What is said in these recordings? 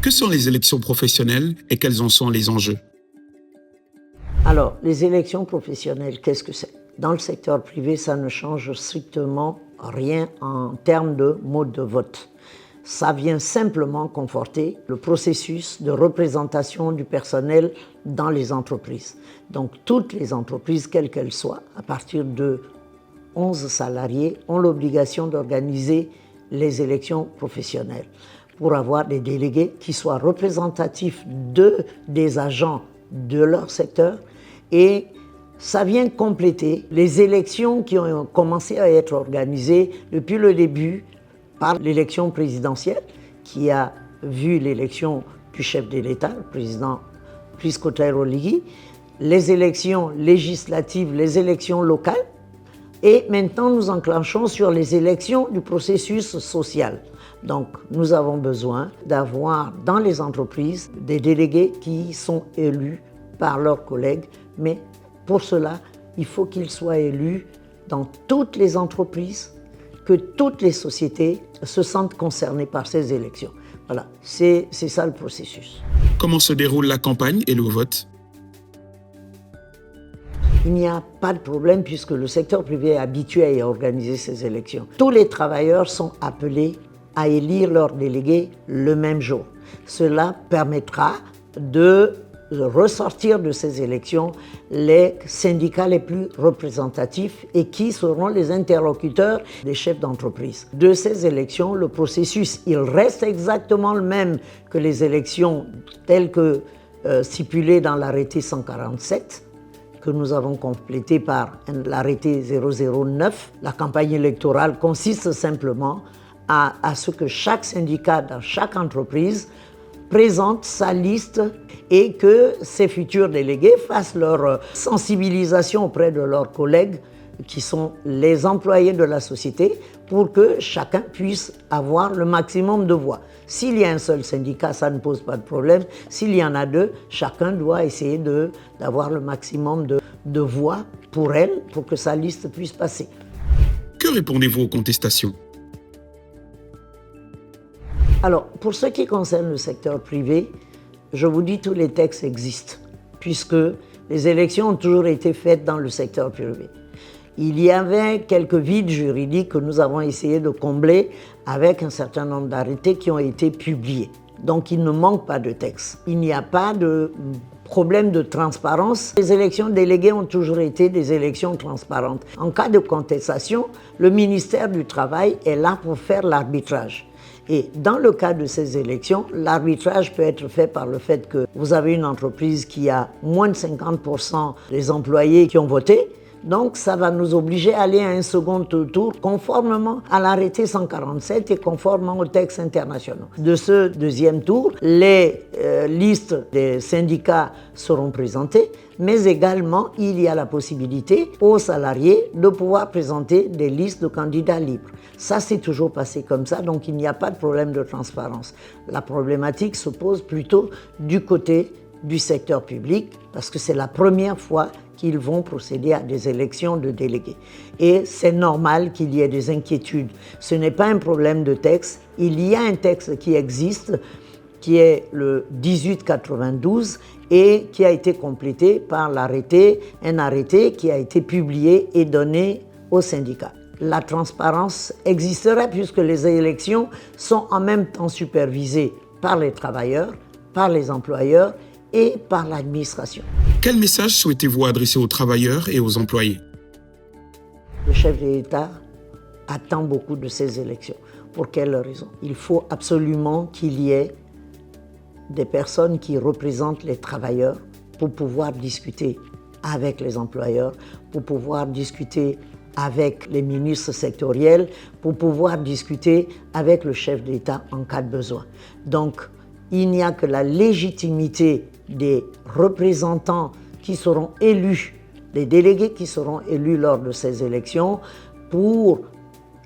Que sont les élections professionnelles et quels en sont les enjeux? Alors, les élections professionnelles, qu'est-ce que c'est? Dans le secteur privé, ça ne change strictement rien en termes de mode de vote. Ça vient simplement conforter le processus de représentation du personnel dans les entreprises. Donc, toutes les entreprises, quelles qu'elles soient, à partir de 11 salariés, ont l'obligation d'organiser les élections professionnelles pour avoir des délégués qui soient représentatifs des agents de leur secteur. Et ça vient compléter les élections qui ont commencé à être organisées depuis le début par l'élection présidentielle qui a vu l'élection du chef de l'État, le président Brice Clotaire Oligui, les élections législatives, les élections locales. Et maintenant, nous enclenchons sur les élections du processus social. Donc, nous avons besoin d'avoir dans les entreprises des délégués qui sont élus par leurs collègues, mais pour cela, il faut qu'ils soient élus dans toutes les entreprises, que toutes les sociétés se sentent concernées par ces élections. Voilà, c'est ça le processus. Comment se déroule la campagne et le vote? Il n'y a pas de problème puisque le secteur privé est habitué à organiser ces élections. Tous les travailleurs sont appelés à élire leurs délégués le même jour. Cela permettra de ressortir de ces élections les syndicats les plus représentatifs et qui seront les interlocuteurs des chefs d'entreprise. De ces élections, le processus, il reste exactement le même que les élections telles que stipulées dans l'arrêté 147, que nous avons complété par l'arrêté 009. La campagne électorale consiste simplement à ce que chaque syndicat dans chaque entreprise présente sa liste et que ces futurs délégués fassent leur sensibilisation auprès de leurs collègues qui sont les employés de la société pour que chacun puisse avoir le maximum de voix. S'il y a un seul syndicat, ça ne pose pas de problème. S'il y en a deux, chacun doit essayer d'avoir le maximum de voix pour elle, pour que sa liste puisse passer. Que répondez-vous aux contestations? Alors, pour ce qui concerne le secteur privé, je vous dis tous les textes existent, puisque les élections ont toujours été faites dans le secteur privé. Il y avait quelques vides juridiques que nous avons essayé de combler avec un certain nombre d'arrêtés qui ont été publiés. Donc il ne manque pas de texte. Il n'y a pas de problème de transparence. Les élections déléguées ont toujours été des élections transparentes. En cas de contestation, le ministère du Travail est là pour faire l'arbitrage. Et dans le cas de ces élections, l'arbitrage peut être fait par le fait que vous avez une entreprise qui a moins de 50% des employés qui ont voté. Donc, ça va nous obliger à aller à un second tour conformément à l'arrêté 147 et conformément aux textes internationaux. De ce deuxième tour, les listes des syndicats seront présentées, mais également, il y a la possibilité aux salariés de pouvoir présenter des listes de candidats libres. Ça s'est toujours passé comme ça, donc il n'y a pas de problème de transparence. La problématique se pose plutôt du côté du secteur public, parce que c'est la première fois qu'ils vont procéder à des élections de délégués. Et c'est normal qu'il y ait des inquiétudes. Ce n'est pas un problème de texte. Il y a un texte qui existe, qui est le 1892 et qui a été complété par un arrêté qui a été publié et donné aux syndicats. La transparence existerait puisque les élections sont en même temps supervisées par les travailleurs, par les employeurs et par l'administration. Quel message souhaitez-vous adresser aux travailleurs et aux employés? Le chef de l'État attend beaucoup de ces élections. Pour quelle raison? Il faut absolument qu'il y ait des personnes qui représentent les travailleurs pour pouvoir discuter avec les employeurs, pour pouvoir discuter avec les ministres sectoriels, pour pouvoir discuter avec le chef d'État en cas de besoin. Donc, il n'y a que la légitimité des représentants qui seront élus, des délégués qui seront élus lors de ces élections pour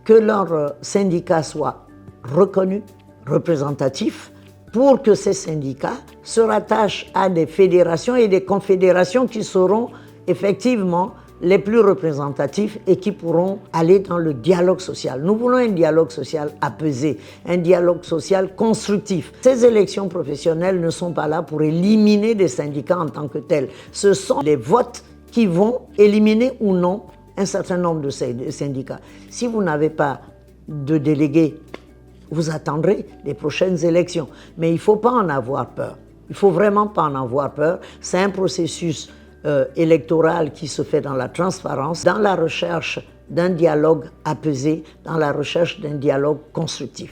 que leur syndicat soit reconnu, représentatif, pour que ces syndicats se rattachent à des fédérations et des confédérations qui seront effectivement les plus représentatifs et qui pourront aller dans le dialogue social. Nous voulons un dialogue social apaisé, un dialogue social constructif. Ces élections professionnelles ne sont pas là pour éliminer des syndicats en tant que tels. Ce sont les votes qui vont éliminer ou non un certain nombre de syndicats. Si vous n'avez pas de délégués, vous attendrez les prochaines élections. Mais il ne faut pas en avoir peur. Il ne faut vraiment pas en avoir peur. C'est un processus électoral qui se fait dans la transparence, dans la recherche d'un dialogue apaisé, dans la recherche d'un dialogue constructif.